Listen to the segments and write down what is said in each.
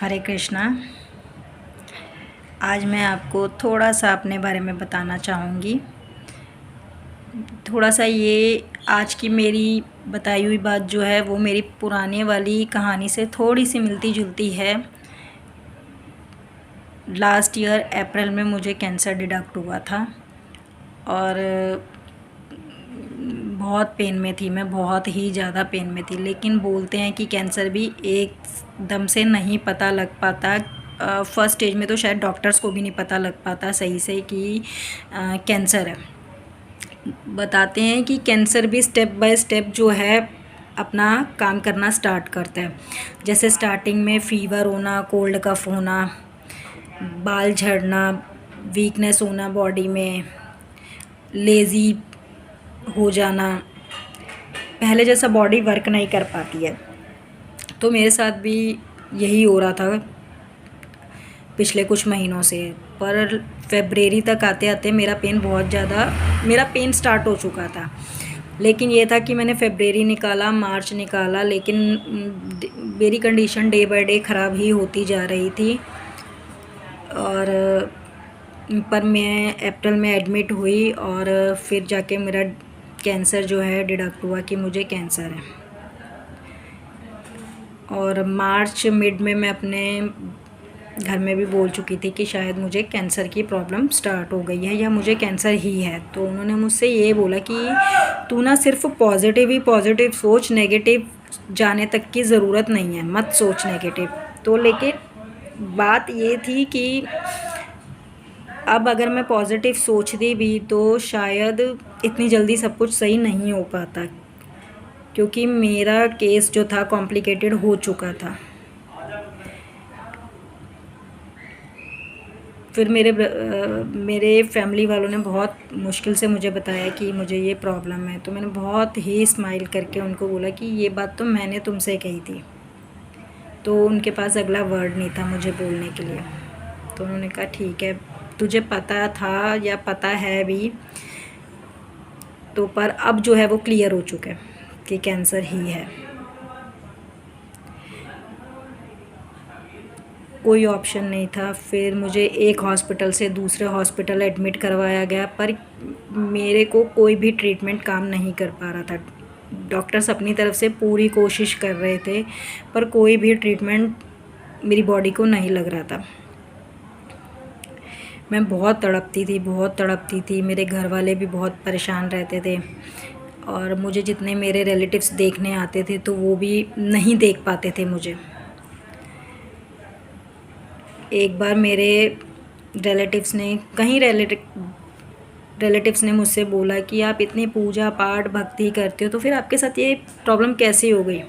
हरे कृष्णा। आज मैं आपको थोड़ा सा अपने बारे में बताना चाहूँगी। थोड़ा सा ये आज की मेरी बताई हुई बात जो है वो मेरी पुराने वाली कहानी से थोड़ी सी मिलती जुलती है। लास्ट ईयर अप्रैल में मुझे कैंसर डिटेक्ट हुआ था और बहुत पेन में थी मैं, बहुत ही ज़्यादा पेन में थी। लेकिन बोलते हैं कि कैंसर भी एकदम से नहीं पता लग पाता। फर्स्ट स्टेज में तो शायद डॉक्टर्स को भी नहीं पता लग पाता सही से कि कैंसर है। बताते हैं कि कैंसर भी स्टेप बाय स्टेप जो है अपना काम करना स्टार्ट करता है। जैसे स्टार्टिंग में फ़ीवर होना, कोल्ड कफ़ होना, बाल झड़ना, वीकनेस होना बॉडी में, लेज़ी हो जाना, पहले जैसा बॉडी वर्क नहीं कर पाती है। तो मेरे साथ भी यही हो रहा था पिछले कुछ महीनों से। पर फरवरी तक आते आते मेरा पेन स्टार्ट हो चुका था। लेकिन ये था कि मैंने फरवरी निकाला, मार्च निकाला, लेकिन मेरी कंडीशन डे बाय डे ख़राब ही होती जा रही थी। और पर मैं अप्रैल में एडमिट हुई और फिर जाके मेरा कैंसर जो है डिटेक्ट हुआ कि मुझे कैंसर है। और मार्च मिड में मैं अपने घर में भी बोल चुकी थी कि शायद मुझे कैंसर की प्रॉब्लम स्टार्ट हो गई है या मुझे कैंसर ही है। तो उन्होंने मुझसे ये बोला कि तू ना सिर्फ पॉजिटिव ही पॉजिटिव सोच, नेगेटिव जाने तक की ज़रूरत नहीं है, मत सोच नेगेटिव। तो लेकिन बात ये थी कि अब अगर मैं पॉजिटिव सोचती भी तो शायद इतनी जल्दी सब कुछ सही नहीं हो पाता, क्योंकि मेरा केस जो था कॉम्प्लिकेटेड हो चुका था। फिर मेरे फैमिली वालों ने बहुत मुश्किल से मुझे बताया कि मुझे ये प्रॉब्लम है। तो मैंने बहुत ही स्माइल करके उनको बोला कि ये बात तो मैंने तुमसे कही थी। तो उनके पास अगला वर्ड नहीं था मुझे बोलने के लिए। तो उन्होंने कहा ठीक है, तुझे पता था या पता है भी, तो पर अब जो है वो क्लियर हो चुका है कि कैंसर ही है। कोई ऑप्शन नहीं था। फिर मुझे एक हॉस्पिटल से दूसरे हॉस्पिटल एडमिट करवाया गया, पर मेरे को कोई भी ट्रीटमेंट काम नहीं कर पा रहा था। डॉक्टर्स अपनी तरफ से पूरी कोशिश कर रहे थे, पर कोई भी ट्रीटमेंट मेरी बॉडी को नहीं लग रहा था। मैं बहुत तड़पती थी। मेरे घर वाले भी बहुत परेशान रहते थे और मुझे जितने मेरे रिलेटिव्स देखने आते थे तो वो भी नहीं देख पाते थे मुझे। एक बार मेरे रिलेटिव्स ने मुझसे बोला कि आप इतनी पूजा पाठ भक्ति करते हो तो फिर आपके साथ ये प्रॉब्लम कैसे हो गई।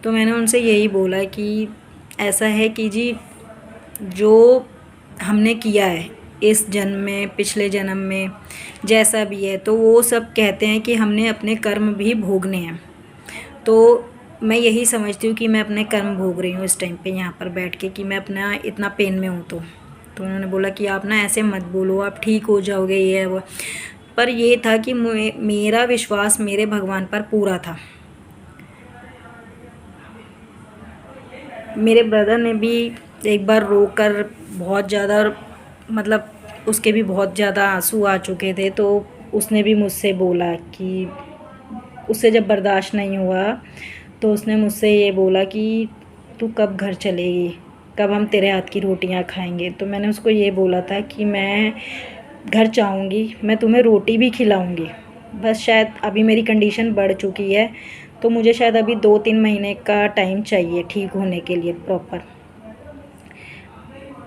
तो मैंने उनसे यही बोला कि ऐसा है कि जी, जो हमने किया है इस जन्म में, पिछले जन्म में, जैसा भी है, तो वो सब कहते हैं कि हमने अपने कर्म भी भोगने हैं। तो मैं यही समझती हूँ कि मैं अपने कर्म भोग रही हूँ इस टाइम पे यहाँ पर बैठ के, कि मैं अपना इतना पेन में हूँ। तो उन्होंने बोला कि आप ना ऐसे मत बोलो, आप ठीक हो जाओगे, ये है वो। पर ये था कि मेरा विश्वास मेरे भगवान पर पूरा था। मेरे ब्रदर ने भी एक बार रोकर बहुत ज़्यादा, मतलब उसके भी बहुत ज़्यादा आंसू आ चुके थे, तो उसने भी मुझसे बोला कि उससे जब बर्दाश्त नहीं हुआ तो उसने मुझसे ये बोला कि तू कब घर चलेगी, कब हम तेरे हाथ की रोटियां खाएंगे। तो मैंने उसको ये बोला था कि मैं घर चाहूँगी, मैं तुम्हें रोटी भी खिलाऊँगी, बस शायद अभी मेरी कंडीशन बढ़ चुकी है तो मुझे शायद अभी 2-3 महीने का टाइम चाहिए ठीक होने के लिए प्रॉपर।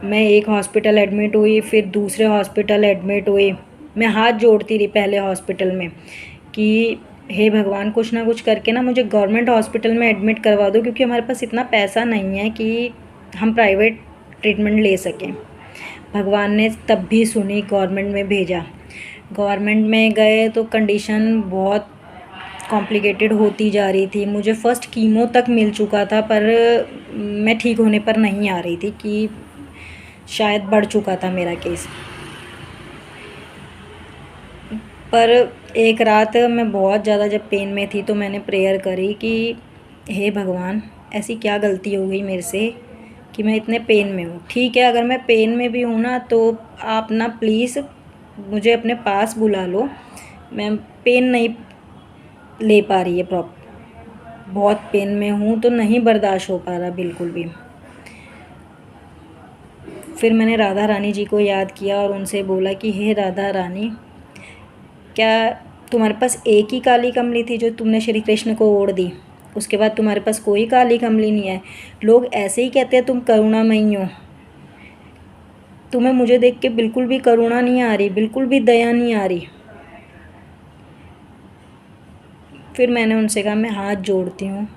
मैं एक हॉस्पिटल एडमिट हुई, फिर दूसरे हॉस्पिटल एडमिट हुई। मैं हाथ जोड़ती रही पहले हॉस्पिटल में कि हे भगवान, कुछ ना कुछ करके ना मुझे गवर्नमेंट हॉस्पिटल में एडमिट करवा दो, क्योंकि हमारे पास इतना पैसा नहीं है कि हम प्राइवेट ट्रीटमेंट ले सकें। भगवान ने तब भी सुनी, गवर्नमेंट में भेजा। गवर्नमेंट में गए तो कंडीशन बहुत कॉम्प्लिकेटेड होती जा रही थी। मुझे फ़र्स्ट कीमो तक मिल चुका था, पर मैं ठीक होने पर नहीं आ रही थी कि शायद बढ़ चुका था मेरा केस। पर एक रात मैं बहुत ज़्यादा जब पेन में थी तो मैंने प्रेयर करी कि हे भगवान, ऐसी क्या गलती हो गई मेरे से कि मैं इतने पेन में हूँ। ठीक है, अगर मैं पेन में भी हूँ ना तो आप ना प्लीज़ मुझे अपने पास बुला लो। मैं पेन नहीं ले पा रही है बहुत पेन में हूँ, तो नहीं बर्दाश्त हो पा रहा बिल्कुल भी। फिर मैंने राधा रानी जी को याद किया और उनसे बोला कि हे राधा रानी, क्या तुम्हारे पास एक ही काली कमली थी जो तुमने श्री कृष्ण को ओढ़ दी? उसके बाद तुम्हारे पास कोई काली कमली नहीं है? लोग ऐसे ही कहते हैं तुम करुणामयी हो। तुम्हें मुझे देख के बिल्कुल भी करुणा नहीं आ रही, बिल्कुल भी दया नहीं आ रही। फिर मैंने उनसे कहा मैं हाथ जोड़ती हूँ,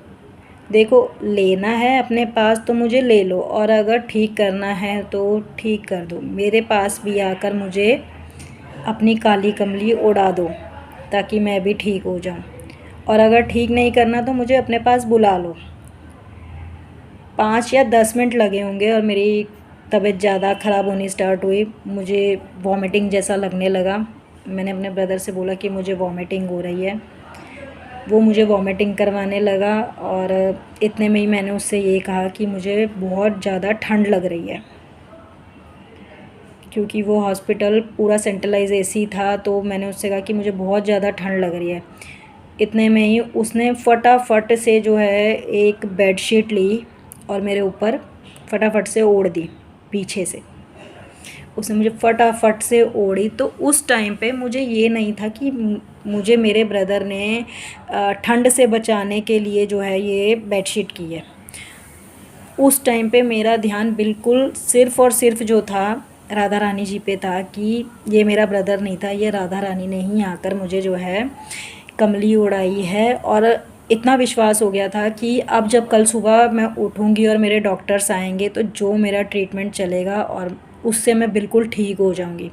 देखो लेना है अपने पास तो मुझे ले लो, और अगर ठीक करना है तो ठीक कर दो। मेरे पास भी आकर मुझे अपनी काली कमली उड़ा दो ताकि मैं भी ठीक हो जाऊँ, और अगर ठीक नहीं करना तो मुझे अपने पास बुला लो। 5 या 10 मिनट लगे होंगे और मेरी तबीयत ज़्यादा ख़राब होनी स्टार्ट हुई, मुझे वॉमिटिंग जैसा लगने लगा। मैंने अपने ब्रदर से बोला कि मुझे वॉमिटिंग हो रही है, वो मुझे वॉमिटिंग करवाने लगा, और इतने में ही मैंने उससे ये कहा कि मुझे बहुत ज़्यादा ठंड लग रही है, क्योंकि वो हॉस्पिटल पूरा सेंट्रलाइज एसी था। तो मैंने उससे कहा कि मुझे बहुत ज़्यादा ठंड लग रही है। इतने में ही उसने फटाफट से जो है एक बेडशीट ली और मेरे ऊपर फटाफट से ओढ़ दी पीछे से। उसने मुझे फटाफट से ओढ़ी। तो उस टाइम पे मुझे ये नहीं था कि मुझे मेरे ब्रदर ने ठंड से बचाने के लिए जो है ये बेडशीट की है। उस टाइम पे मेरा ध्यान बिल्कुल सिर्फ़ और सिर्फ जो था राधा रानी जी पे था कि ये मेरा ब्रदर नहीं था, ये राधा रानी ने ही आकर मुझे जो है कमली उड़ाई है। और इतना विश्वास हो गया था कि अब जब कल सुबह मैं उठूँगी और मेरे डॉक्टर्स आएंगे तो जो मेरा ट्रीटमेंट चलेगा और उससे मैं बिल्कुल ठीक हो जाऊँगी।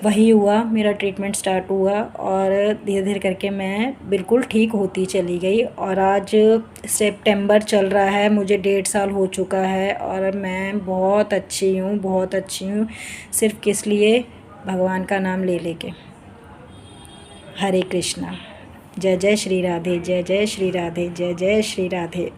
वही हुआ, मेरा ट्रीटमेंट स्टार्ट हुआ और धीरे धीरे करके मैं बिल्कुल ठीक होती चली गई। और आज सितंबर चल रहा है, मुझे 1.5 साल हो चुका है और मैं बहुत अच्छी हूँ, बहुत अच्छी हूँ। सिर्फ़ किस लिए? भगवान का नाम ले लेके। हरे कृष्णा। जय जय श्री राधे, जय जय श्री राधे, जय जय श्री राधे।